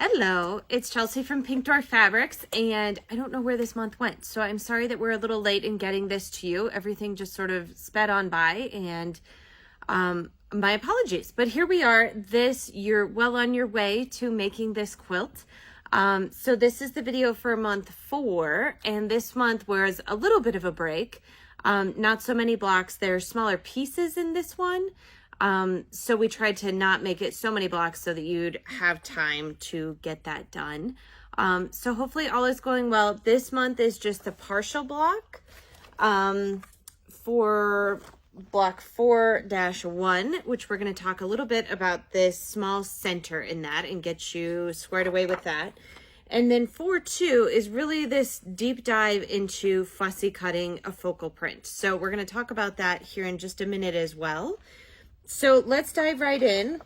Hello, it's Chelsea from Pink Door Fabrics, and I don't know where this month went, so I'm sorry that we're a little late in getting this to you. Everything just sort of sped on by, and my apologies. But here we are. You're well on your way to making this quilt. So this is the video for month 4, and this month was a little bit of a break. Not so many blocks. There are smaller pieces in this one. So we tried to not make it so many blocks so that you'd have time to get that done. So hopefully all is going well. This month is just the partial block for block 4-1, which we're going to talk a little bit about this small center in that and get you squared away with that. And then 4-2 is really this deep dive into fussy cutting a focal print. So we're going to talk about that here in just a minute as well. So let's dive right in.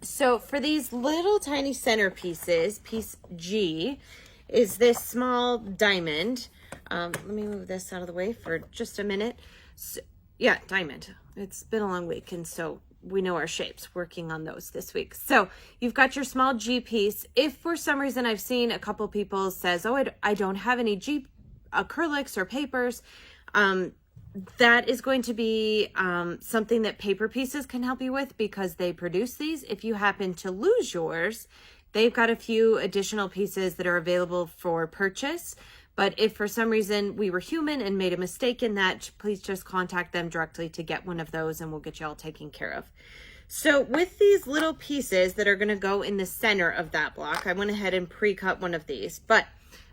So for these little tiny center pieces, piece G is this small diamond. Let me move this out of the way for just a minute. So, yeah, diamond. It's been a long week, and so we know our shapes, working on those this week. So you've got your small G piece. If for some reason I've seen a couple people says, oh, I don't have any G acrylics or papers, that is going to be something that Paper Pieces can help you with because they produce these. If you happen to lose yours, they've got a few additional pieces that are available for purchase. But if for some reason we were human and made a mistake in that, please just contact them directly to get one of those and we'll get you all taken care of. So with these little pieces that are going to go in the center of that block, I went ahead and pre-cut one of these. But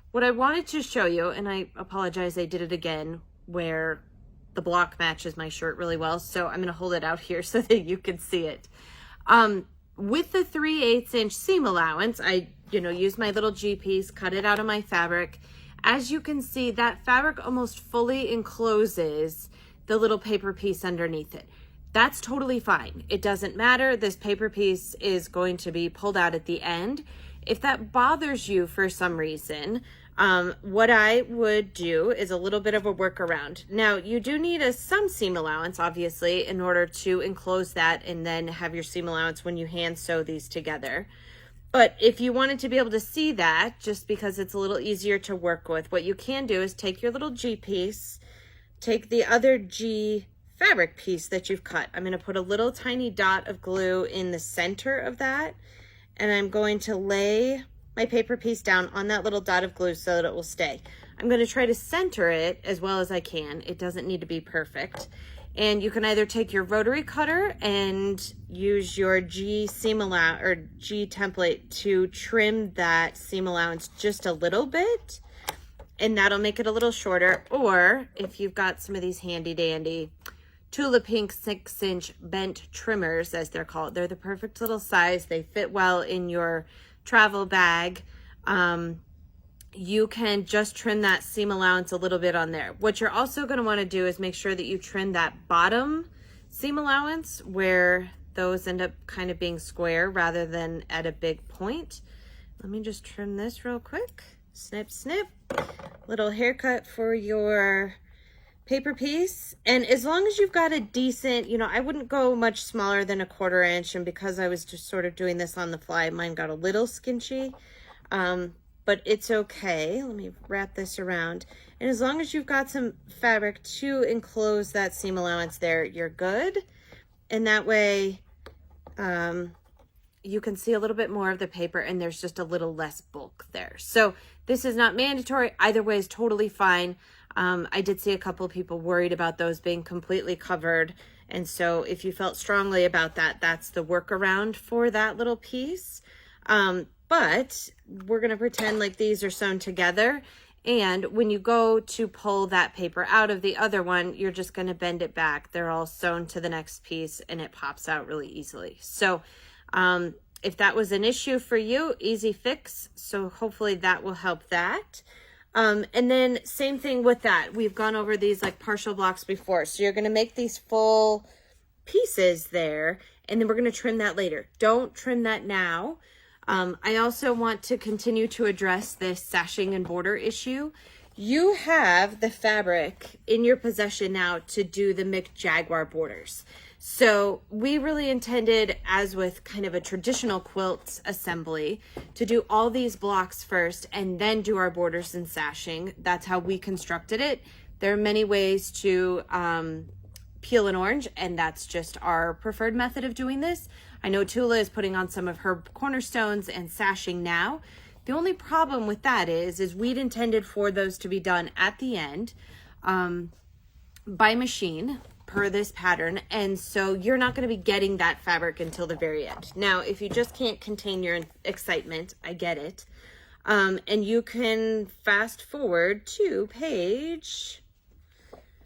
what I wanted to show you, and I apologize, I did it again where the block matches my shirt really well, so I'm going to hold it out here so that you can see it. With the 3/8 inch seam allowance, I use my little G piece, cut it out of my fabric. As you can see, that fabric almost fully encloses the little paper piece underneath it. That's totally fine. It doesn't matter. This paper piece is going to be pulled out at the end. If that bothers you for some reason, what I would do is a little bit of a workaround. Now, you do need some seam allowance, obviously, in order to enclose that and then have your seam allowance when you hand sew these together. But if you wanted to be able to see that, just because it's a little easier to work with, what you can do is take your little G piece, take the other G fabric piece that you've cut. I'm going to put a little tiny dot of glue in the center of that, and I'm going to lay my paper piece down on that little dot of glue so that it will stay. I'm going to try to center it as well as I can. It doesn't need to be perfect. And you can either take your rotary cutter and use your G seam allowance or G template to trim that seam allowance just a little bit, and that'll make it a little shorter. Or if you've got some of these handy dandy Tula Pink 6-inch bent trimmers, as they're called, they're the perfect little size. They fit well in your travel bag. You can just trim that seam allowance a little bit on there. What you're also going to want to do is make sure that you trim that bottom seam allowance where those end up kind of being square rather than at a big point. Let me just trim this real quick. Snip, snip. Little haircut for your paper piece. And as long as you've got a decent, I wouldn't go much smaller than 1/4 inch. And because I was just sort of doing this on the fly, mine got a little skinchy. But it's okay. Let me wrap this around. And as long as you've got some fabric to enclose that seam allowance there, you're good. And that way, you can see a little bit more of the paper and there's just a little less bulk there. So this is not mandatory. Either way is totally fine. I did see a couple of people worried about those being completely covered. And so if you felt strongly about that, that's the workaround for that little piece. But we're going to pretend like these are sewn together. And when you go to pull that paper out of the other one, you're just going to bend it back. They're all sewn to the next piece and it pops out really easily. So if that was an issue for you, easy fix. So hopefully that will help that. And then same thing with that. We've gone over these like partial blocks before. So you're going to make these full pieces there and then we're going to trim that later. Don't trim that now. I also want to continue to address this sashing and border issue. You have the fabric in your possession now to do the Mick Jaguar borders. So we really intended, as with kind of a traditional quilt assembly, to do all these blocks first and then do our borders and sashing. That's how we constructed it. There are many ways to peel an orange, and that's just our preferred method of doing this. I know Tula is putting on some of her cornerstones and sashing now. The only problem with that is we'd intended for those to be done at the end by machine per this pattern, and so you're not going to be getting that fabric until the very end. Now, if you just can't contain your excitement, I get it. And you can fast forward to page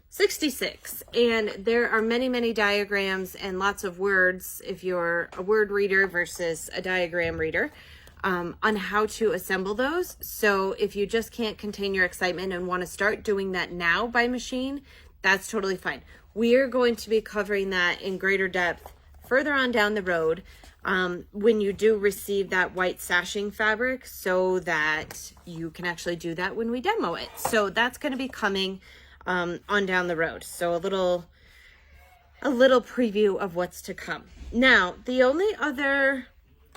66, and there are many diagrams and lots of words if you're a word reader versus a diagram reader, on how to assemble those. So if you just can't contain your excitement and want to start doing that now by machine, that's totally fine. We are going to be covering that in greater depth further on down the road when you do receive that white sashing fabric, so that you can actually do that when we demo it. So that's going to be coming on down the road. So a little preview of what's to come. Now, the only other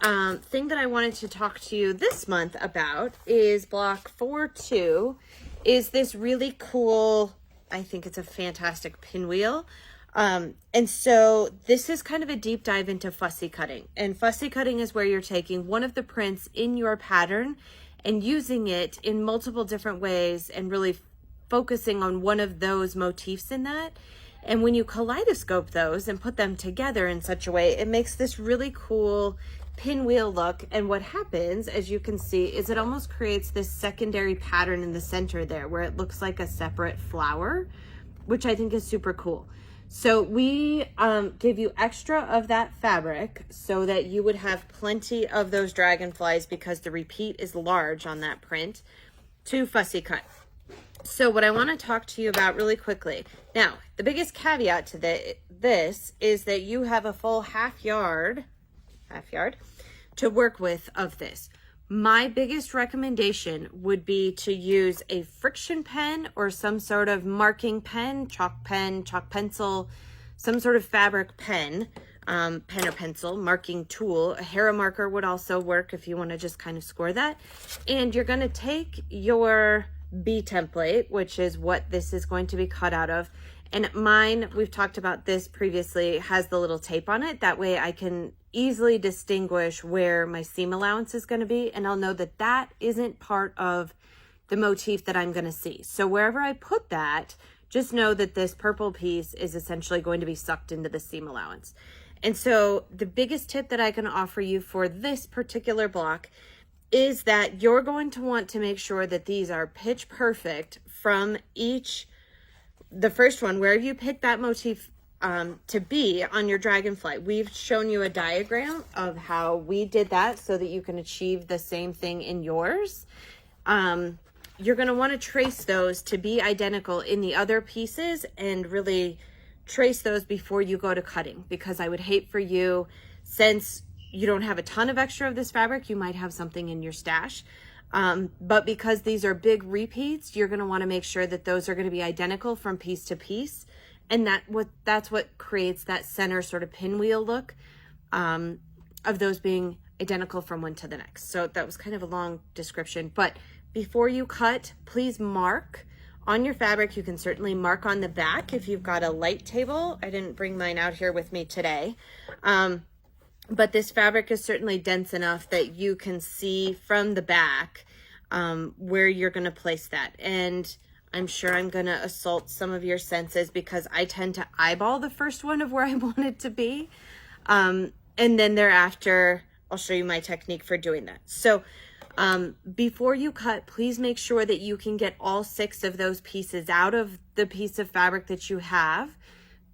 thing that I wanted to talk to you this month about is block 4-2 is this really cool, I think it's a fantastic pinwheel. And so this is kind of a deep dive into fussy cutting. And fussy cutting is where you're taking one of the prints in your pattern and using it in multiple different ways and really focusing on one of those motifs in that. And when you kaleidoscope those and put them together in such a way, it makes this really cool pinwheel look. And what happens, as you can see, is it almost creates this secondary pattern in the center there where it looks like a separate flower, which I think is super cool. So we give you extra of that fabric so that you would have plenty of those dragonflies, because the repeat is large on that print, to fussy cut. So what I want to talk to you about really quickly. Now, the biggest caveat to this is that you have a full half yard to work with of this. My biggest recommendation would be to use a friction pen or some sort of marking pen, chalk pencil, some sort of fabric pen, pen or pencil, marking tool. A Hera marker would also work if you want to just kind of score that. And you're going to take your B template, which is what this is going to be cut out of. And mine, we've talked about this previously, has the little tape on it. That way I can easily distinguish where my seam allowance is going to be, and I'll know that that isn't part of the motif that I'm going to see. So wherever I put that, just know that this purple piece is essentially going to be sucked into the seam allowance. And so the biggest tip that I can offer you for this particular block is that you're going to want to make sure that these are pitch perfect from the first one, wherever you pick that motif to be on your dragonfly. We've shown you a diagram of how we did that so that you can achieve the same thing in yours. You're going to want to trace those to be identical in the other pieces and really trace those before you go to cutting, because I would hate for you, since you don't have a ton of extra of this fabric, you might have something in your stash. But because these are big repeats, you're going to want to make sure that those are going to be identical from piece to piece. And that's what creates that center sort of pinwheel look, of those being identical from one to the next. So that was kind of a long description, but before you cut, please mark on your fabric. You can certainly mark on the back if you've got a light table. I didn't bring mine out here with me today. But this fabric is certainly dense enough that you can see from the back where you're going to place that. And I'm sure I'm going to assault some of your senses, because I tend to eyeball the first one of where I want it to be. And then thereafter, I'll show you my technique for doing that. So before you cut, please make sure that you can get all 6 of those pieces out of the piece of fabric that you have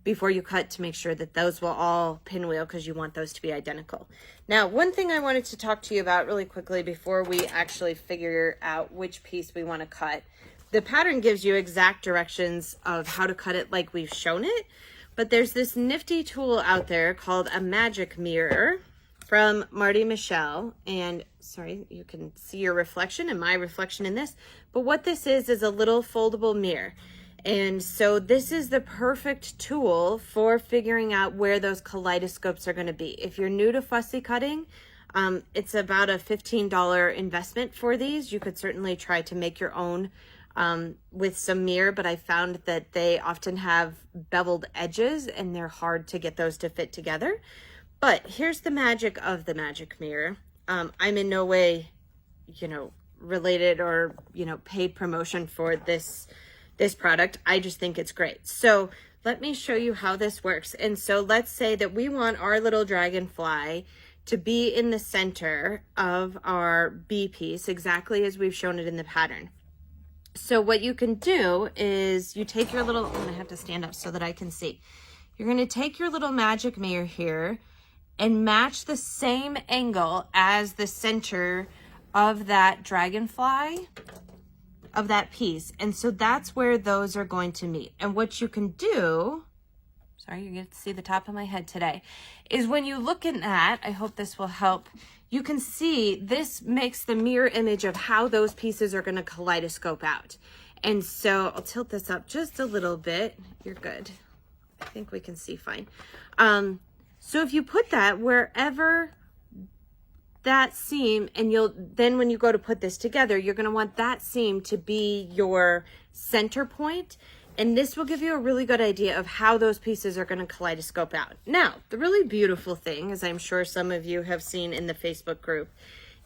before you cut, to make sure that those will all pinwheel, because you want those to be identical. Now, one thing I wanted to talk to you about really quickly before we actually figure out which piece we want to cut. The pattern gives you exact directions of how to cut it like we've shown it, but there's this nifty tool out there called a magic mirror from Marty Michelle. And sorry, you can see your reflection and my reflection in this, but what this is a little foldable mirror. And so this is the perfect tool for figuring out where those kaleidoscopes are going to be. If you're new to fussy cutting, it's about a $15 investment for these. You could certainly try to make your own with some mirror, but I found that they often have beveled edges and they're hard to get those to fit together. But here's the magic of the magic mirror. I'm in no way, related or, paid promotion for this product. I just think it's great. So let me show you how this works. And so let's say that we want our little dragonfly to be in the center of our bee piece, exactly as we've shown it in the pattern. So what you can do is you take your little, I'm gonna have to stand up so that I can see. You're gonna take your little magic mirror here and match the same angle as the center of that dragonfly, of that piece. And so that's where those are going to meet. And what you can do, sorry, you get to see the top of my head today, is when you look at that, I hope this will help, you can see this makes the mirror image of how those pieces are going to kaleidoscope out. And so I'll tilt this up just a little bit. You're good. I think we can see fine. So if you put that wherever that seam, and then when you go to put this together, you're going to want that seam to be your center point, and this will give you a really good idea of how those pieces are going to kaleidoscope out. Now, the really beautiful thing, as I'm sure some of you have seen in the Facebook group,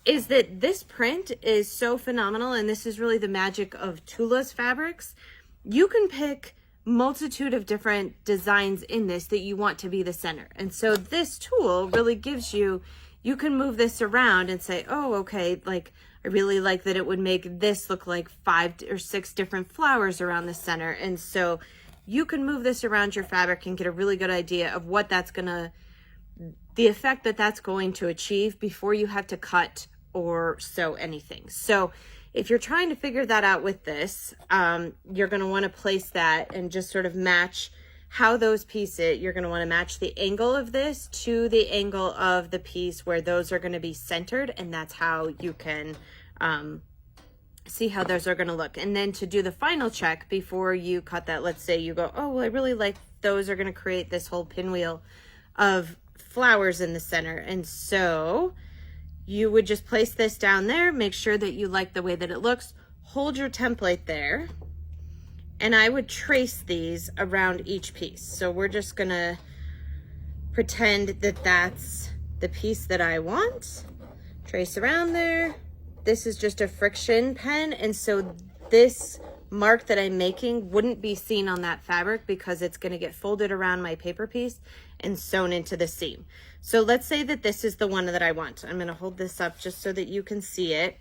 is that this print is so phenomenal, and this is really the magic of Tula's fabrics. You can pick multitude of different designs in this that you want to be the center, and so this tool really gives you, you can move this around and say, oh, okay, like I really like that it would make this look like 5 or 6 different flowers around the center. And so you can move this around your fabric and get a really good idea of what that's gonna, the effect that that's going to achieve before you have to cut or sew anything. So if you're trying to figure that out with this, you're gonna wanna place that and just sort of match how those pieces, you're going to want to match the angle of this to the angle of the piece where those are going to be centered, and that's how you can see how those are going to look. And then to do the final check before you cut that, let's say you go, oh, well, I really like those are going to create this whole pinwheel of flowers in the center. And so you would just place this down there, make sure that you like the way that it looks, hold your template there, and I would trace these around each piece. So we're just gonna pretend that that's the piece that I want. Trace around there. This is just a friction pen, and so this mark that I'm making wouldn't be seen on that fabric because it's gonna get folded around my paper piece and sewn into the seam. So let's say that this is the one that I want. I'm gonna hold this up just so that you can see it.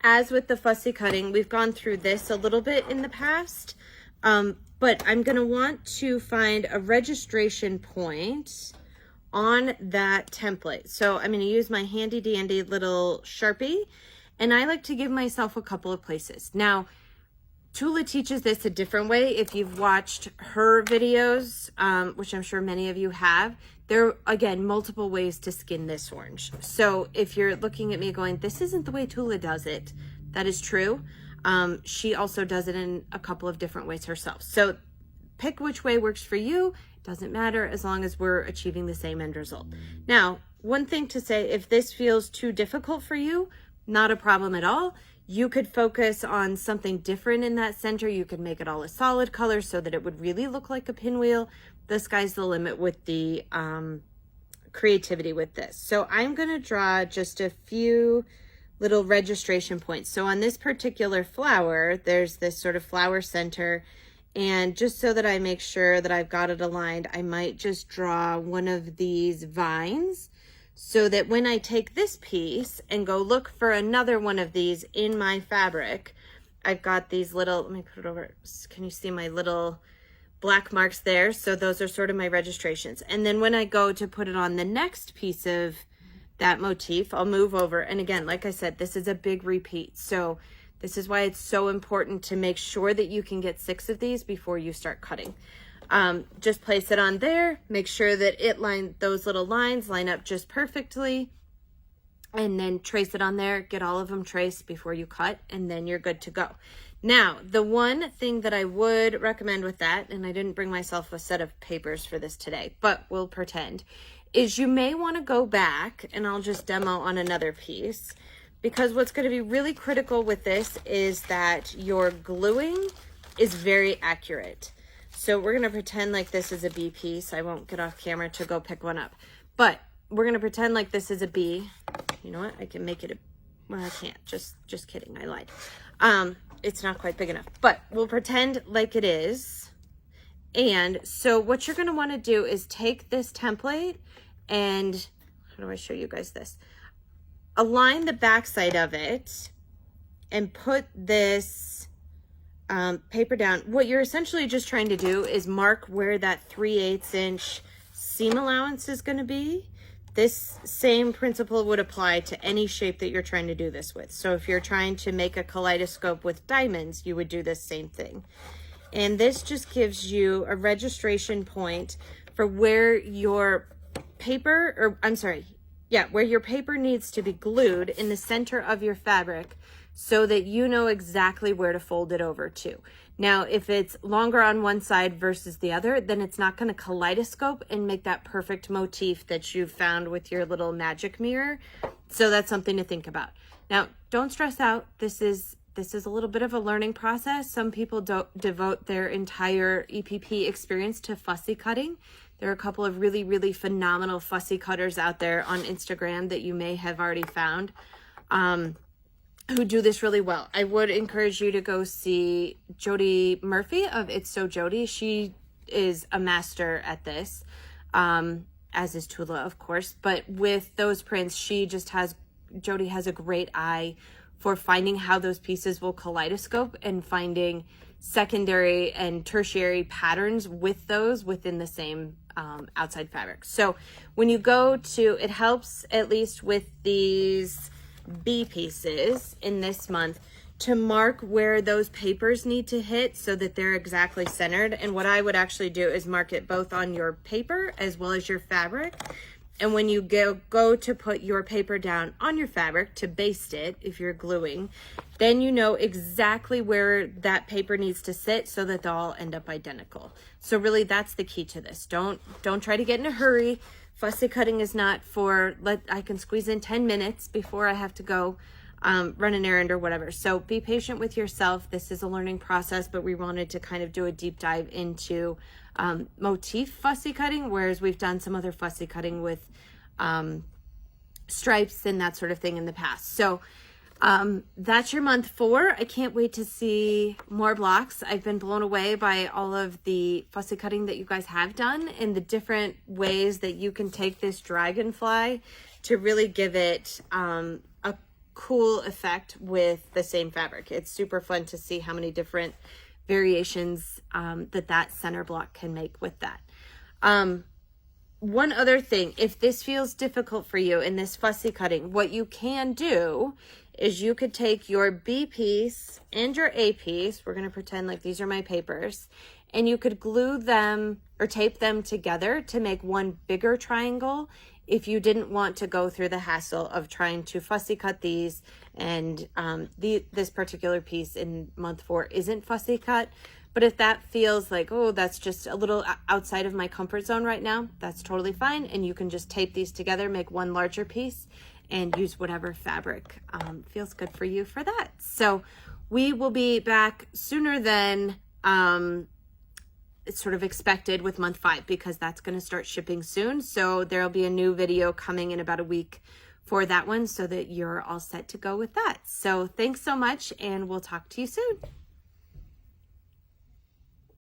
As with the fussy cutting, we've gone through this a little bit in the past, but I'm going to want to find a registration point on that template. So I'm going to use my handy dandy little Sharpie, and I like to give myself a couple of places. Now, Tula teaches this a different way. If you've watched her videos, which I'm sure many of you have, there are, again, multiple ways to skin this orange. So if you're looking at me going, this isn't the way Tula does it, that is true. She also does it in a couple of different ways herself. So pick which way works for you. It doesn't matter as long as we're achieving the same end result. Now, one thing to say, if this feels too difficult for you, not a problem at all. You could focus on something different in that center. You could make it all a solid color so that it would really look like a pinwheel. The sky's the limit with the creativity with this. So I'm going to draw just a few little registration points. So on this particular flower, there's this sort of flower center. And just so that I make sure that I've got it aligned, I might just draw one of these vines so that when I take this piece and go look for another one of these in my fabric, I've got these little, let me put it over, can you see my little black marks there? So those are sort of my registrations. And then when I go to put it on the next piece of that motif, I'll move over. And again, like I said, this is a big repeat. So this is why it's so important to make sure that you can get 6 of these before you start cutting. Just place it on there, make sure that those little lines line up just perfectly, and then trace it on there, get all of them traced before you cut, and then you're good to go. Now, the one thing that I would recommend with that, and I didn't bring myself a set of papers for this today, but we'll pretend, is you may want to go back, and I'll just demo on another piece, because what's going to be really critical with this is that your gluing is very accurate. So we're going to pretend like this is a B piece. I won't get off camera to go pick one up, but we're going to pretend like this is a B. You know what? I can make it a, well, I can't. Just kidding. I lied. It's not quite big enough, but we'll pretend like it is. And so what you're going to want to do is take this template and, how do I show you guys this? Align the back side of it and put this paper down. What you're essentially just trying to do is mark where that 3/8 inch seam allowance is going to be. This same principle would apply to any shape that you're trying to do this with. So if you're trying to make a kaleidoscope with diamonds, you would do this same thing. And this just gives you a registration point for where your paper, or I'm sorry, yeah, where your paper needs to be glued in the center of your fabric so that you know exactly where to fold it over to. Now, if it's longer on one side versus the other, then it's not going to kaleidoscope and make that perfect motif that you've found with your little magic mirror. So that's something to think about. Now, don't stress out. This is a little bit of a learning process. Some people don't devote their entire EPP experience to fussy cutting. There are a couple of really, really phenomenal fussy cutters out there on Instagram that you may have already found. Who do this really well. I would encourage you to go see Jody Murphy of It's So Jody. She is a master at this, as is Tula, of course. But with those prints, Jody has a great eye for finding how those pieces will kaleidoscope and finding secondary and tertiary patterns with those within the same outside fabric. So when you go to, it helps at least with these B pieces in this month to mark where those papers need to hit so that they're exactly centered. And what I would actually do is mark it both on your paper as well as your fabric. And when you go to put your paper down on your fabric to baste it, if you're gluing, then you know exactly where that paper needs to sit so that they'll all end up identical. So really that's the key to this. Don't try to get in a hurry. Fussy cutting is not for, I can squeeze in 10 minutes before I have to go run an errand or whatever. So be patient with yourself. This is a learning process, but we wanted to kind of do a deep dive into motif fussy cutting, whereas we've done some other fussy cutting with stripes and that sort of thing in the past. So that's your month 4. I can't wait to see more blocks. I've been blown away by all of the fussy cutting that you guys have done and the different ways that you can take this dragonfly to really give it a cool effect with the same fabric. It's super fun to see how many different variations that center block can make with that. One other thing, if this feels difficult for you in this fussy cutting, what you can do is you could take your B piece and your A piece, we're going to pretend like these are my papers, and you could glue them or tape them together to make one bigger triangle if you didn't want to go through the hassle of trying to fussy cut these. And this particular piece in month 4 isn't fussy cut. But if that feels like, oh, that's just a little outside of my comfort zone right now, that's totally fine. And you can just tape these together, make one larger piece, and use whatever fabric feels good for you for that. So we will be back sooner than it's sort of expected with month 5, because that's going to start shipping soon. So there'll be a new video coming in about a week for that one so that you're all set to go with that. So thanks so much, and we'll talk to you soon.